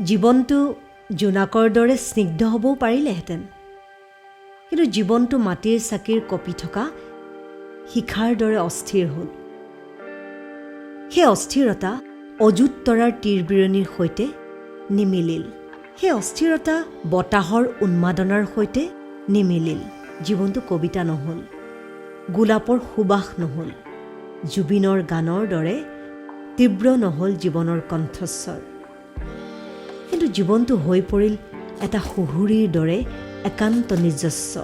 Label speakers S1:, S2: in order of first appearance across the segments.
S1: জীৱনটো জোনাকৰ দৰে স্নিগ্ধ হ'বও পাৰিলেহেঁতেন, কিন্তু জীৱনটো মাটিৰ চাকিৰ কঁপি থকা শিখাৰ দৰে অস্থিৰ হ'ল। সেই অস্থিৰতা অযুত তৰাৰ তীৰবিৰণিৰ সৈতে নিমিলিল। সেই অস্থিৰতা বতাহৰ উন্মাদনাৰ সৈতে নিমিলিল। জীৱনটো কবিতা নহ'ল, গোলাপৰ সুবাস নহ'ল, জুবিনৰ গানৰ দৰে তীব্ৰ নহ'ল জীৱনৰ কণ্ঠস্বৰ। কিন্তু জীৱনটো হৈ পৰিল এটা সুহুৰিৰ দৰে একান্ত নিজস্ব,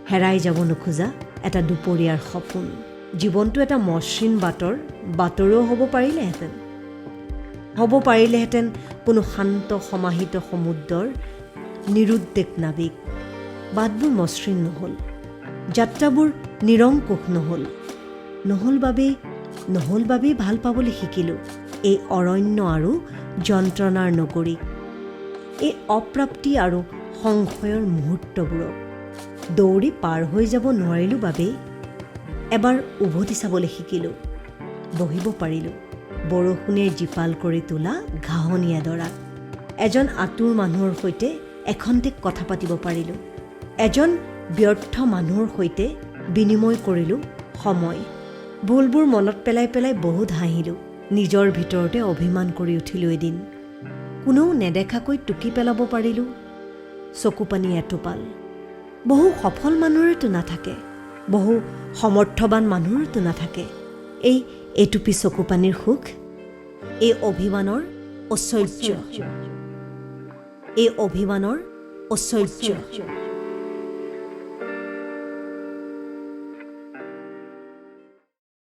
S1: হেৰাই যাব নোখোজা এটা দুপৰীয়াৰ সপোন। জীৱনটো এটা মসৃণ বাটৰো হ'ব পাৰিলেহেঁতেন কোনো শান্ত সমাহিত সমুদ্ৰৰ নিৰুদ্বেগ নাবিক। বাটবোৰ মসৃণ নহ'ল, যাত্ৰাবোৰ নিৰংকুশ নহ'ল বাবেই ভাল পাবলৈ শিকিলোঁ এই অৰণ্য আৰু যন্ত্ৰণাৰ নগৰীক, এই অপ্ৰাপ্তি আৰু সংশয়ৰ মুহূৰ্তবোৰক। দৌৰি পাৰ হৈ যাব নোৱাৰিলোঁ বাবেই এবাৰ উভতি চাবলৈ শিকিলোঁ। বহিব পাৰিলোঁ বৰষুণে জীপাল কৰি তোলা ঘাঁহনি এডৰাত। এজন আতুৰ মানুহৰ সৈতে এখন্তেক কথা পাতিব পাৰিলোঁ। এজন ব্যৰ্থ মানুহৰ সৈতে বিনিময় কৰিলোঁ সময়। ভুলবোৰ মনত পেলাই পেলাই বহুত হাঁহিলোঁ। নিজৰ ভিতৰতে অভিমান কৰি উঠিলোঁ এদিন। কোনেও নেদেখাকৈ টুকি পেলাব পাৰিলোঁ চকুপানী এটোপাল। বহু সফল মানুহৰেতো নাথাকে, বহু সমৰ্থবান মানুহৰেতো নাথাকে এই এটুপি চকুপানীৰ সুখ, এই অভিমানৰ ঐশ্বৰ্য।